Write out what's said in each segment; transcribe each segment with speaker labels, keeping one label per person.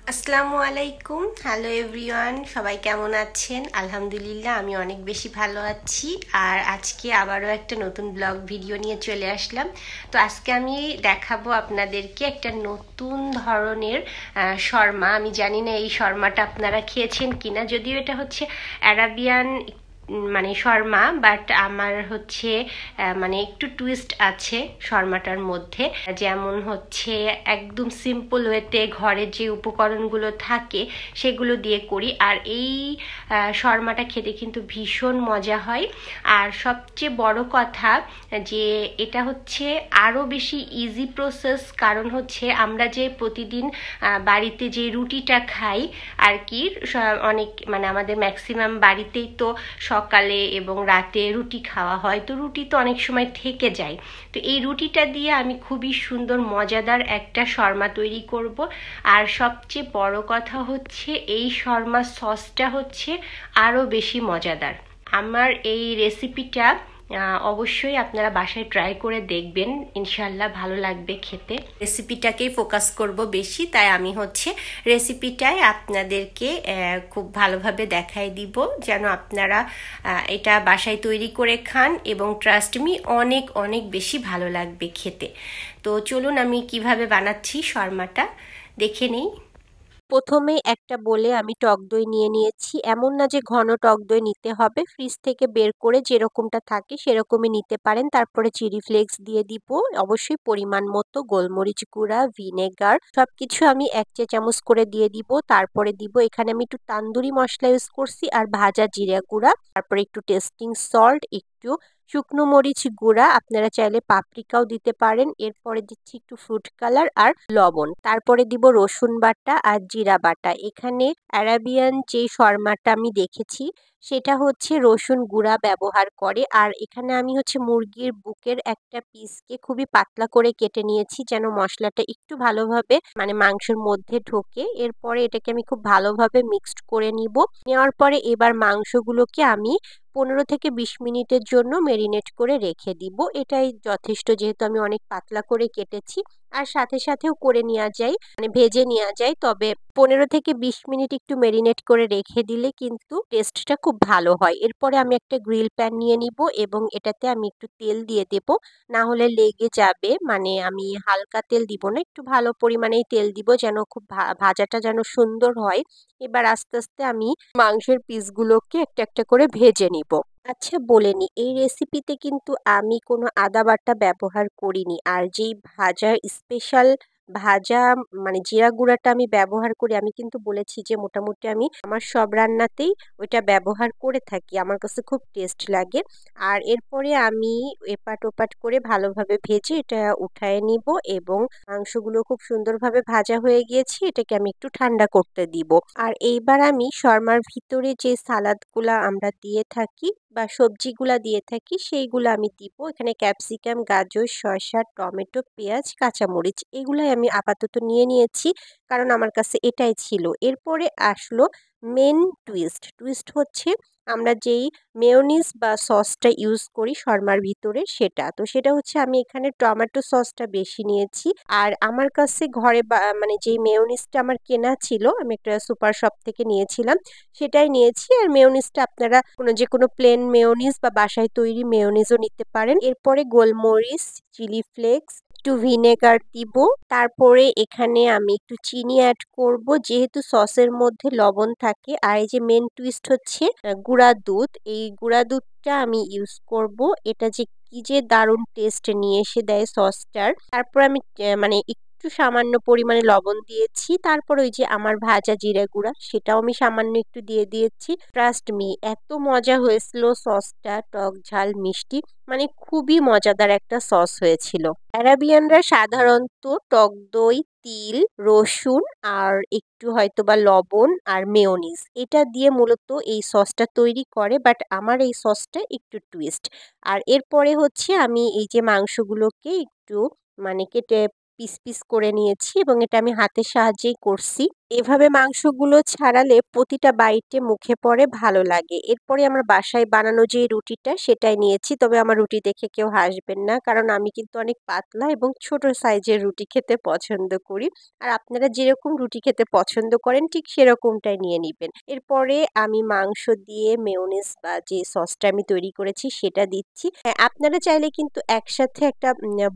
Speaker 1: আসসালামু আলাইকুম। Hello everyone, সবাই কেমন আছেন? আলহামদুলিল্লাহ, আমি অনেক বেশি ভালো আছি। আর আজকে আবারও একটা নতুন ব্লগ ভিডিও নিয়ে চলে আসলাম। তো আজকে আমি দেখাবো আপনাদেরকে একটা নতুন ধরনের শর্মা। আমি জানি না এই শর্মাটা আপনারা খেয়েছেন কিনা, যদিও এটা হচ্ছে অ্যারাবিয়ান মানে শর্মা, বাট আমার হচ্ছে মানে একটু টুইস্ট আছে শর্মাটার মধ্যে। যেমন হচ্ছে একদম সিম্পল ওয়েতে ঘরে যে উপকরণগুলো থাকে সেগুলো দিয়ে করি, আর এই শর্মাটা খেতে কিন্তু ভীষণ মজা হয়। আর সবচেয়ে বড় কথা যে এটা হচ্ছে আরও বেশি ইজি প্রসেস, কারণ হচ্ছে আমরা যে প্রতিদিন বাড়িতে যে রুটিটা খাই আর কি, অনেক মানে আমাদের ম্যাক্সিমাম বাড়িতেই তো সকালে এবং রাতে রুটি খাওয়া হয়, তো রুটি তো অনেক সময় থেকে যায়। তো এই রুটিটা দিয়ে আমি খুবই সুন্দর মজাদার একটা শর্মা তৈরি করব। আর সবচেয়ে বড় কথা হচ্ছে এই শর্মার সসটা হচ্ছে আরও বেশি মজাদার। আমার এই রেসিপিটা অবশ্যই আপনারা বাসায় ট্রাই করে দেখবেন, ইনশাল্লাহ ভালো লাগবে খেতে। রেসিপিটাকেই ফোকাস করব বেশি, তাই আমি হচ্ছে রেসিপিটাই আপনাদেরকে খুব ভালোভাবে দেখাই দিব, যেন আপনারা এটা বাসায় তৈরি করে খান, এবং ট্রাস্ট মি অনেক অনেক বেশি ভালো লাগবে খেতে। তো চলুন আমি কিভাবে বানাচ্ছি শর্মাটা দেখে নেই। প্রথমে একটা বলে আমি টক দই নিয়ে নিয়েছি। এমন না যে ঘন টক দই নিতে হবে, ফ্রিজ থেকে বের করে যেরকমটা থাকে সেরকমই নিতে পারেন। তারপরে চিলি ফ্লেক্স দিয়ে দিব, অবশ্যই পরিমাণ মতো গোলমরিচ গুঁড়া, ভিনেগার সবকিছু আমি 1 চা চামচ করে দিয়ে দিব। তারপরে দিব এখানে আমি একটু তান্দুরি মশলা ইউজ করছি আর ভাজা জিরা গুঁড়া, তারপরে একটু টেস্টিং সল্ট, একটু শুকনো মরিচ গুঁড়া, আপনারা চাইলে পাপরিকাও দিতে পারেন। এরপরে দিচ্ছি একটু ফ্রুট কালার আর লবণ। তারপরে দিব রসুন বাটা আর জিরা বাটা। এখানে অ্যারাবিয়ান যে শর্মাটা আমি দেখেছি সেটা হচ্ছে রসুন গুঁড়া ব্যবহার করে। আর এখানে আমি হচ্ছে মুরগির বুকের একটা পিসকে খুবই পাতলা করে কেটে নিয়েছি, যেন মশলাটা একটু ভালোভাবে মানে মাংসের মধ্যে ঢোকে। এরপরে এটাকে আমি খুব ভালোভাবে মিক্সড করে নিব। নেওয়ার পরে এবার মাংসগুলোকে আমি 15 থেকে 20 মিনিটের জন্য মেরিনেট করে রেখে দিব। এটাই যথেষ্ট, যেহেতু আমি অনেক পাতলা করে কেটেছি। আর সাথে সাথেও করে নেওয়া যায়, মানে ভেজে নেওয়া যায়, তবে 15 থেকে 20 মিনিট একটু মেরিনেট করে রেখে দিলে কিন্তু টেস্টটা খুব ভালো হয়। এরপরে আমি একটা গ্রিল প্যান নিয়ে নিব এবং এটাতে আমি একটু তেল দিয়ে দেব, না হলে লেগে যাবে। মানে আমি হালকা তেল দিব না, একটু ভালো পরিমাণেই তেল দিব, যেন খুব ভাজাটা যেন সুন্দর হয়। এবার আস্তে আস্তে আমি মাংসের পিসগুলোকে একটা একটা করে ভেজে নিব। আচ্ছা বলে নি, এই রেসিপিতে কিন্তু আমি কোনো আদা বাটা ব্যবহার করিনি। আর যেই স্পেশাল ভাজা মানে জিরা গুঁড়াটা আমি ব্যবহার করি, আমি কিন্তু বলেছি যে মোটামুটি আমি আমার সব রান্নাতেই ওইটা ব্যবহার করে থাকি, আমার কাছে খুব টেস্ট লাগে। আর এরপরে আমি এপাট ওপাট করে ভালোভাবে ভেজে এটা উঠায় নিব, এবং মাংসগুলো খুব সুন্দরভাবে ভাজা হয়ে গিয়েছে, এটাকে আমি একটু ঠান্ডা করতে দিব। আর এইবার আমি শর্মার ভিতরে যে সালাদগুলা আমরা দিয়ে থাকি বা সবজিগুলা দিয়ে থাকি সেইগুলো আমি দিব। এখানে ক্যাপসিকাম, গাজর, শসা, টমেটো, পেঁয়াজ, কাঁচামরিচ এগুলাই আমি আপাতত নিয়ে নিয়েছি, কারণ আমার কাছে এটাই ছিল। এরপরে আসলো মেন টুইস্ট। টুইস্ট হচ্ছে আমরা যেই মেয়োনিজ বা সসটা ইউজ করি শর্মার ভিতরে, সেটা তো সেটা হচ্ছে আমি এখানে টমেটো সসটা বেশি নিয়েছি। আর আমার কাছে ঘরে মানে যেই মেয়োনিজটা আমার কেনা ছিল, আমি একটা সুপার শপ থেকে নিয়েছিলাম, সেটাই নিয়েছি। আর মেয়োনিজটা আপনারা যে কোনো প্লেন মেয়োনিজ বা বাসায় তৈরি মেয়োনিজও নিতে পারেন। এরপরে গোলমরিচ, চিলি ফ্লেক্স, একটু ভিনেগার দিব। তারপরে এখানে আমি একটু চিনি অ্যাড করব, যেহেতু সসের মধ্যে লবণ থাকে। আর এই যে মেন টুইস্ট হচ্ছে গুঁড়া দুধ, এই গুঁড়া দুধটা আমি ইউজ করব। এটা যে কি যে দারুণ টেস্ট নিয়ে এসে দেয় সসটার। তারপর আমি মানে একটু সামান্য পরিমাণে লবণ দিয়েছি। তারপর ওই যে আমার ভাজা জিরা গুঁড়া, সেটাও আমি সামান্য একটু দিয়ে দিয়েছি। ট্রাস্ট মি, এত মজা হয়েছিল সসটা, টক ঝাল মিষ্টি, মানে খুবই মজাদার একটা সস হয়েছিল। অ্যারাবিয়ানরা সাধারণত টক দই, তিল, রসুন আর একটু হয়তোবা লবণ আর মেয়োনিজ এটা দিয়ে মূলত এই সসটা তৈরি করে, বাট আমার এই সসটা একটু টুইস্ট। আর এরপরে হচ্ছে আমি এই যে মাংসগুলোকে একটু মানে কেটে পিস পিস করে নিয়েছি, এবং এটা আমি হাতের সাহায্যেই করছি। এভাবে মাংসগুলো ছাড়ালে প্রতিটা বাইটে মুখে পড়ে ভালো লাগে। এরপরে আমার বাসায় বানানো যে রুটিটা সেটাই নিয়েছি। তবে আমার রুটি দেখে কেউ হাসবেন না। কারণ আমি কিন্তু অনেক পাতলা এবং ছোট সাইজের রুটি খেতে পছন্দ করি। আর আপনারা যেরকম রুটি খেতে পছন্দ করেন ঠিক সেরকমটাই নিয়ে নিবেন। এরপরে আমি মাংস দিয়ে মেয়োনিজ বা যে সসটা আমি তৈরি করেছি সেটা দিচ্ছি। হ্যাঁ, আপনারা চাইলে কিন্তু একসাথে একটা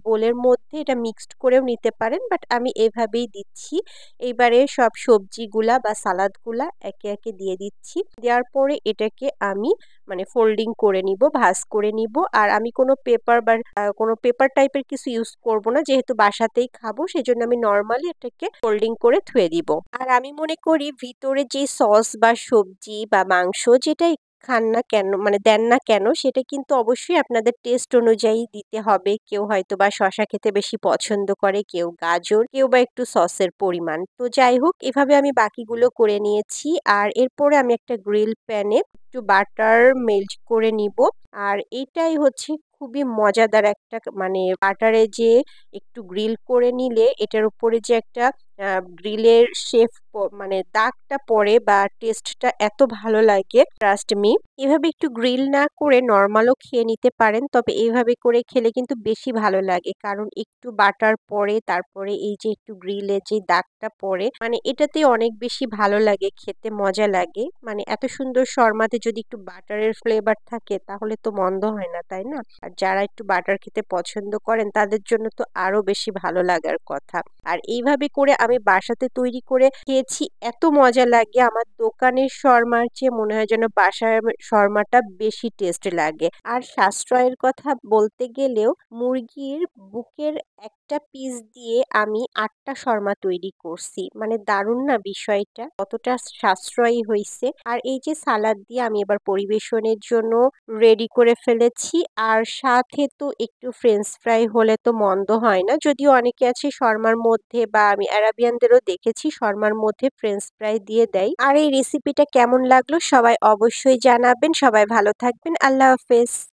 Speaker 1: বোলের মধ্যে এটা মিক্সড করেও নিতে পারেন। বাট আমি এভাবেই দিচ্ছি। এইবারে সব সবজিগুলা বা সালাদগুলা একে, একে দিয়ে দিচ্ছি। দেওয়ার পরে এটাকে আমি মানে ফোল্ডিং করে নিব, ভাঁজ করে নিব। আর আমি কোনো পেপার বা কোনো পেপার টাইপের কিছু ইউজ করব না। যেহেতু বাসাতেই খাবো সেজন্য আমি নরমালি এটাকে ফোল্ডিং করে ধুয়ে দিব। আর আমি মনে করি ভিতরে যে সস বা সবজি বা মাংস যেটাই খান না কেন মানে দেন না কেন সেটা কিন্তু অবশ্যই আপনাদের টেস্ট অনুযায়ী দিতে হবে। কেউ হয়তোবা শসা খেতে বেশি পছন্দ করে, কেউ গাজর, কেউ বা একটু সসের পরিমাণ। তো যাই হোক এভাবে আমি বাকিগুলো করে নিয়েছি। আর এরপরে আমি একটা গ্রিল প্যানে একটু বাটার মেল্ট করে নিব। আর এটাই হচ্ছে খুবই মজাদার একটা মানে বাটারে যে একটু গ্রিল করে নিলে এটার উপরে যে একটা গ্রিলের শেফ মানে দাগটা পড়ে বা টেস্টটা এত ভালো লাগে ট্রাস্ট মি। এভাবে একটু গ্রিল না করে নর্মালও খেয়ে নিতে পারেন। তবে এভাবে করে খেলে কিন্তু বেশি ভালো লাগে। কারণ একটু বাটার পরে তারপরে এই যে একটু গ্রিলে যে দাগটা পড়ে মানে এটাতে অনেক বেশি ভালো লাগে খেতে মজা লাগে। মানে এত সুন্দর শর্মাতে যদি একটু বাটারের ফ্লেভার থাকে তাহলে তো মন্দ হয় না, তাই না? আর যারা একটু বাটার খেতে পছন্দ করেন তাদের জন্য তো আরো বেশি ভালো লাগার কথা। আর এইভাবে করে আমি বাসাতে তৈরি করে খেয়েছি এত মজা লাগে আমার দোকানের শর্মার চেয়ে মনে হয় যেন বাসার শর্মাটা বেশি টেস্ট লাগে। আর সাশ্রয়ের কথা বলতে গেলেও মুরগির বুকের একটা পিস দিয়ে আমি ৮টা শর্মা তৈরি করছি। মানে দারুণ না বিষয়টা? কতটা সাশ্রয়ী হইছে। আর এই যে সালাদ দিয়ে আমি এবার পরিবেশনের জন্য রেডি করে ফেলেছি। আর সাথে তো একটু ফ্রেঞ্চ ফ্রাই হলে তো মন্দ হয় না। যদিও অনেকে আছে শর্মার মধ্যে বা আমি আরাবিয়ানদেরও দেখেছি শর্মার মধ্যে ফ্রেঞ্চ ফ্রাই দিয়ে দেয়। আর এই রেসিপিটা কেমন লাগলো সবাই অবশ্যই জানাবেন। সবাই ভালো থাকবেন। আল্লাহ হাফেজ।